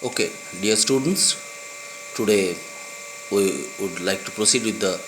Okay, dear students, today we would like to proceed with the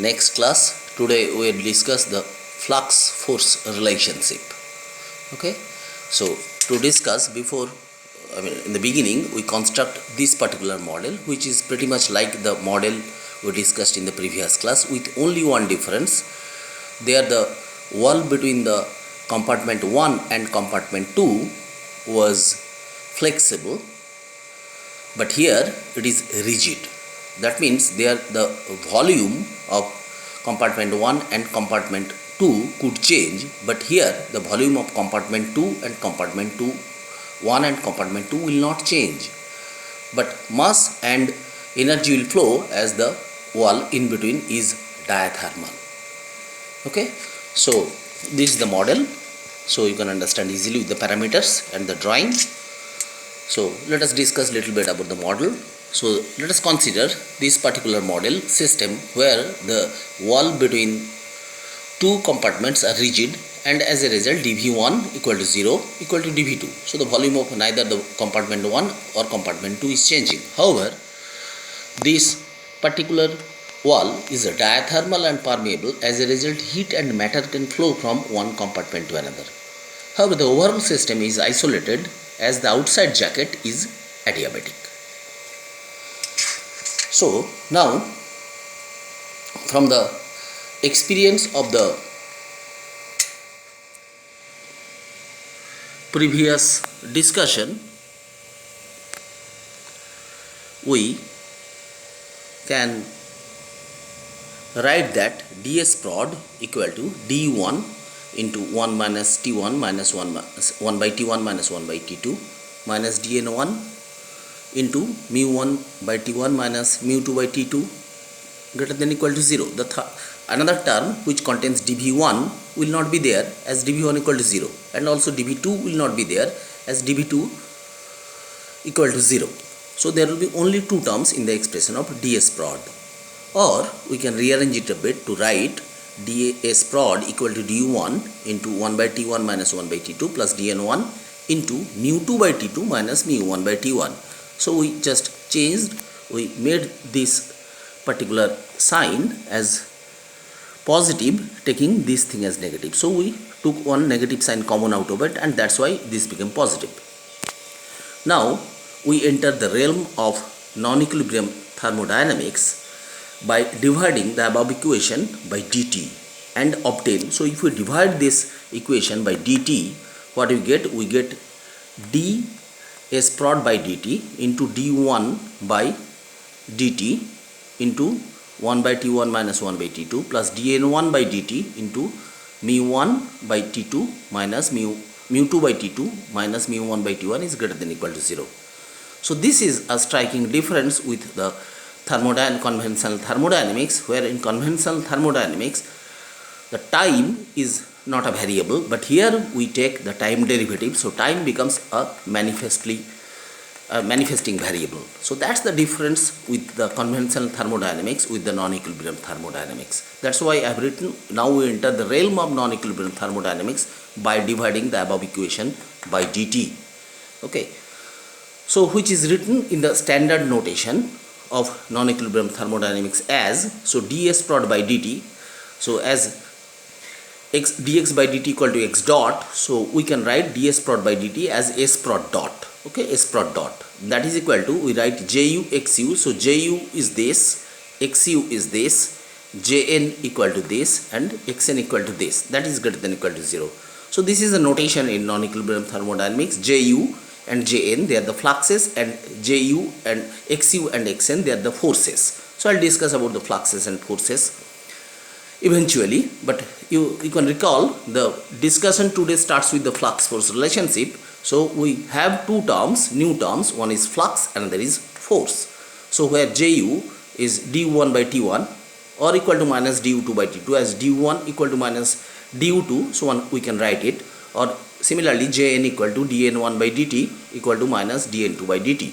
next class. Today we will discuss the flux force relationship. Okay, so to discuss in the beginning we construct this particular model, which is pretty much like the model we discussed in the previous class, with only one difference. There the wall between the compartment 1 and compartment 2 was flexible, but here it is rigid. That means there the volume of compartment 1 and compartment 2 could change, but here the volume of compartment 2 and compartment 2 1 and compartment 2 will not change, but mass and energy will flow as the wall in between is diathermal. Okay, so this is the model, so you can understand easily with the parameters and the drawing. So let us discuss little bit about the model. So let us consider this particular model system where the wall between two compartments are rigid, and as a result dV1 equal to 0 equal to dV2. So the volume of neither the compartment 1 or compartment 2 is changing. However, this particular wall is diathermal and permeable. As a result, heat and matter can flow from one compartment to another. However, the overall system is isolated as the outside jacket is adiabatic. So now, from the experience of the previous discussion, we can write that ds prod equal to d1 into 1 minus t1 minus 1 by t1 minus 1 by t2 minus dn1 into mu1 by t1 minus mu2 by t2 greater than equal to 0. Another term which contains dv1 will not be there, as dv1 equal to 0, and also dv2 will not be there, as dv2 equal to 0. So there will be only two terms in the expression of ds prod. Or we can rearrange it a bit to write ds prod equal to du1 into 1 by t1 minus 1 by t2 plus dn1 into mu2 by t2 minus mu1 by t1. So we just we made this particular sign as positive, taking this thing as negative. So we took one negative sign common out of it, and that's why this became positive. Now we enter the realm of non-equilibrium thermodynamics by dividing the above equation by dt and obtain. So if we divide this equation by dt, what we get? We get ds prod by dt into d1 by dt into 1 by t1 minus 1 by t2 plus dn1 by dt into mu1 by t2 minus mu2 by t2 minus mu1 by t1 is greater than equal to 0. So this is a striking difference with the conventional thermodynamics, where in conventional thermodynamics the time is not a variable, but here we take the time derivative, so time becomes a manifesting variable. So that's the difference with the conventional thermodynamics with the non-equilibrium thermodynamics. That's why I have written, now we enter the realm of non-equilibrium thermodynamics by dividing the above equation by dt. Okay, so which is written in the standard notation of non-equilibrium thermodynamics as, so ds prod by dt, so as dx by dt equal to x dot, so we can write ds prod by dt as s prod dot. Okay, s prod dot, that is equal to, we write ju xu, so ju is this, xu is this, jn equal to this, and xn equal to this, that is greater than equal to 0. So this is a notation in non-equilibrium thermodynamics. Ju and jn, they are the fluxes, and ju and xu and xn, they are the forces. So I'll discuss about the fluxes and forces eventually, but you can recall the discussion today starts with the flux force relationship. So we have two terms, new terms, one is flux, another is force. So where ju is du1 by t1 or equal to minus du2 by t2, as du1 equal to minus du2, so we can write it, or similarly jn equal to dn1 by dt equal to minus dn2 by dt.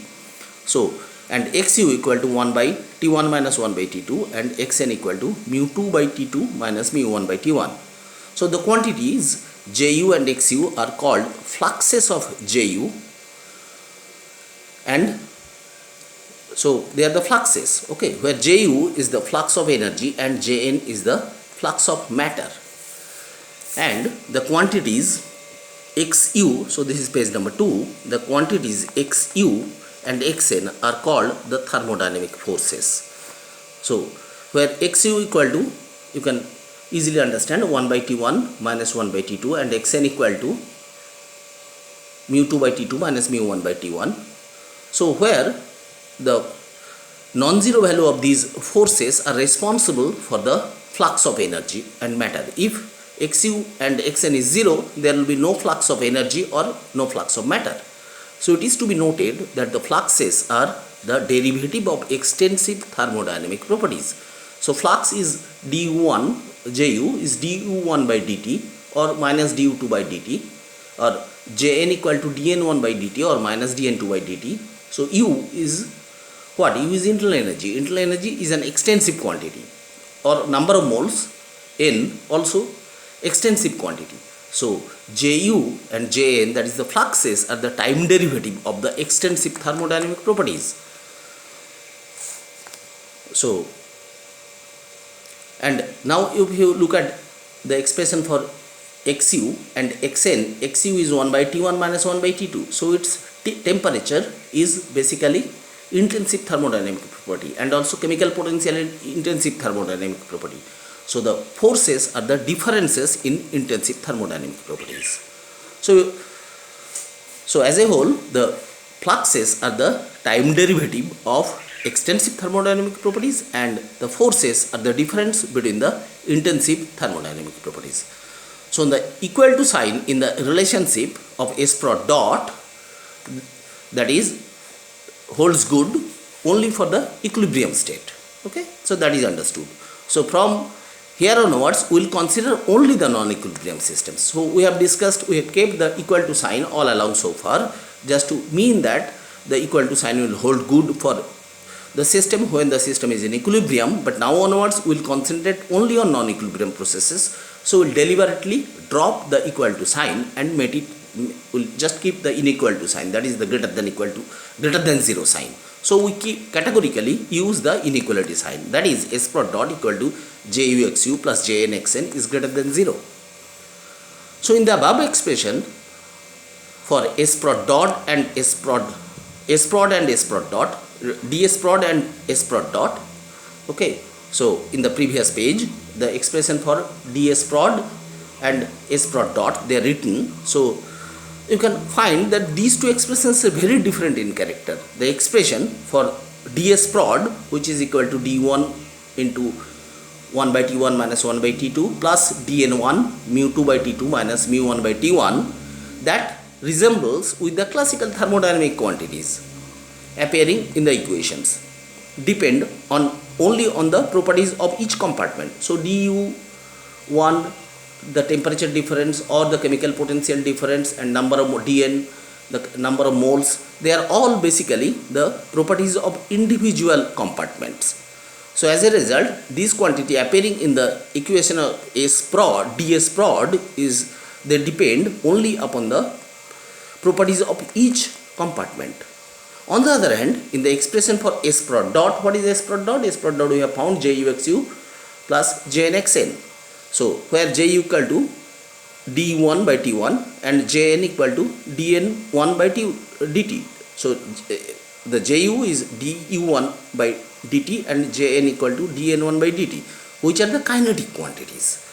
So and xu equal to 1 by t1 minus 1 by t2, and xn equal to mu2 by t2 minus mu1 by t1. So the quantities Ju and Xu are called fluxes of Ju and so they are the fluxes, okay, where Ju is the flux of energy and Jn is the flux of matter, and the quantities xu, so this is page number 2, the quantities xu and xn are called the thermodynamic forces. So where xu equal to, you can easily understand, 1 by T1 minus 1 by T2, and xn equal to mu2 by T2 minus mu1 by T1. So where the non-zero value of these forces are responsible for the flux of energy and matter. If xu and xn is 0, there will be no flux of energy or no flux of matter. So it is to be noted that the fluxes are the derivative of extensive thermodynamic properties. So flux is du1, Ju is du1 by dt or minus du2 by dt, or Jn equal to dn1 by dt or minus dn2 by dt. So U is what? U is internal energy. Internal energy is an extensive quantity, or number of moles. N also extensive quantity. So Ju and Jn, that is the fluxes, are the time derivative of the extensive thermodynamic properties. So, and now if you look at the expression for xu and xn, xu is 1 by T1 minus 1 by T2. So its temperature is basically intensive thermodynamic property, and also chemical potential intensive thermodynamic property. So the forces are the differences in intensive thermodynamic properties. So as a whole, the fluxes are the time derivative of extensive thermodynamic properties, and the forces are the difference between the intensive thermodynamic properties. So the equal to sign in the relationship of S prod dot, that is holds good only for the equilibrium state. Okay, so that is understood. So from here onwards, we will consider only the non-equilibrium systems. So we have discussed, we have kept the equal to sign all along so far, just to mean that the equal to sign will hold good for the system when the system is in equilibrium. But now onwards, we will concentrate only on non-equilibrium processes. So we will deliberately drop the equal to sign and make it, will just keep the unequal to sign, that is the greater than equal to, greater than 0 sign. So we keep categorically use the inequality sign, that is S prod dot equal to Juxu plus Jnxn is greater than 0. So in the above expression for S prod dot and S prod and S prod dot, ds prod and S prod dot, okay, so in the previous page the expression for ds prod and S prod dot, they are written. So you can find that these two expressions are very different in character. The expression for ds prod, which is equal to d1 into 1 by T1 minus 1 by T2 plus dn1 mu2 by T2 minus mu1 by T1, that resembles with the classical thermodynamic quantities appearing in the equations, depend on only on the properties of each compartment. So du1, the temperature difference or the chemical potential difference, and number of dn, the number of moles, they are all basically the properties of individual compartments. So as a result, this quantity appearing in the equation of S prod, ds prod, is, they depend only upon the properties of each compartment. On the other hand, in the expression for S prod dot, what is S prod dot? S prod dot we have found Juxu plus Jnxn. So where J equal to d1 by T1 and Jn equal to dn1 by dt. So the Ju is du1 by dt and Jn equal to dn1 by dt, which are the kinetic quantities.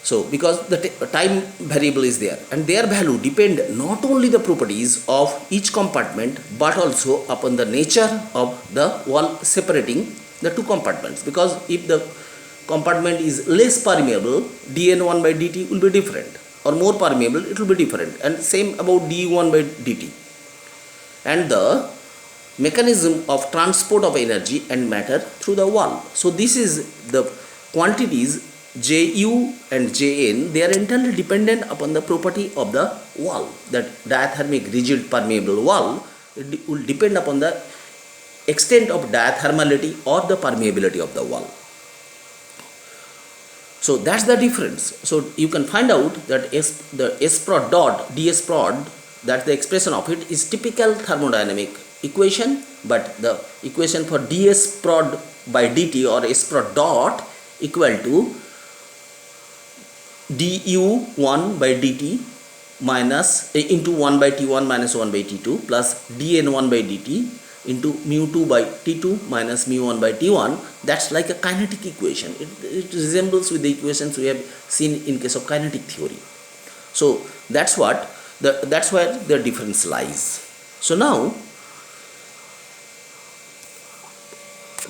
So because the time variable is there, and their value depend not only the properties of each compartment but also upon the nature of the wall separating the two compartments. Because if the compartment is less permeable, dn1 by dt will be different, or more permeable, it will be different, and same about du1 by dt. And the mechanism of transport of energy and matter through the wall. So this is the quantities Ju and Jn, they are entirely dependent upon the property of the wall. That diathermic rigid permeable wall, it will depend upon the extent of diathermality or the permeability of the wall. So that's the difference. So you can find out that the S prod dot, ds prod, that the expression of it is typical thermodynamic equation, but the equation for ds prod by dt or s prod dot equal to du1 by dt minus into 1 by t1 minus 1 by t2 plus dn1 by dt into mu2 by t2 minus mu1 by t1. That's like a kinetic equation. It resembles with the equations we have seen in case of kinetic theory. So that's where the difference lies. So now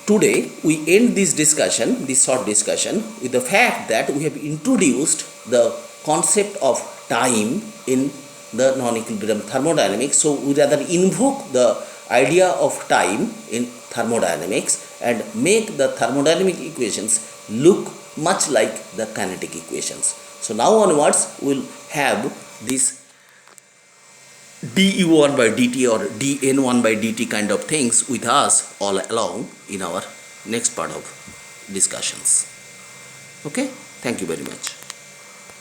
today we end this discussion, this short discussion, with the fact that we have introduced the concept of time in the non-equilibrium thermodynamics. So we rather invoke the idea of time in thermodynamics and make the thermodynamic equations look much like the kinetic equations. So now onwards we will have this du1 by dt or dn1 by dt kind of things with us all along in our next part of discussions. Okay, thank you very much.